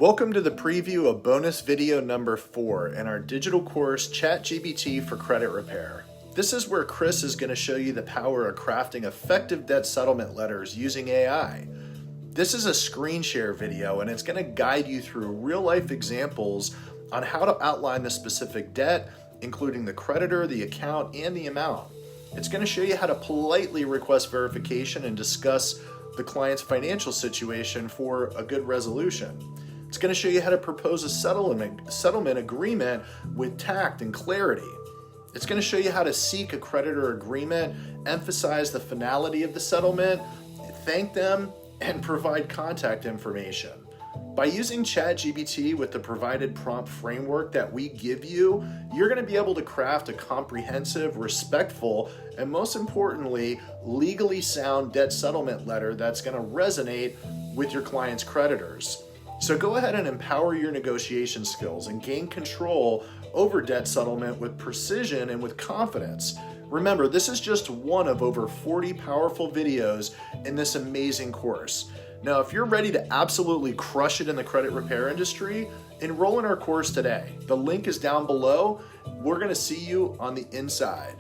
Welcome to the preview of bonus video number 4 in our digital course ChatGPT for Credit Repair. This is where Chris is going to show you the power of crafting effective debt settlement letters using AI. This is a screen share video and it's going to guide you through real-life examples on how to outline the specific debt, including the creditor, the account, and the amount. It's going to show you how to politely request verification and discuss the client's financial situation for a good resolution. It's going to show you how to propose a settlement agreement with tact and clarity. It's going to show you how to seek a creditor agreement, emphasize the finality of the settlement, thank them, and provide contact information. By using ChatGPT with the provided prompt framework that we give you, you're going to be able to craft a comprehensive, respectful, and most importantly, legally sound debt settlement letter that's going to resonate with your client's creditors. So go ahead and empower your negotiation skills and gain control over debt settlement with precision and with confidence. Remember, this is just one of over 40 powerful videos in this amazing course. Now, if you're ready to absolutely crush it in the credit repair industry, enroll in our course today. The link is down below. We're going to see you on the inside.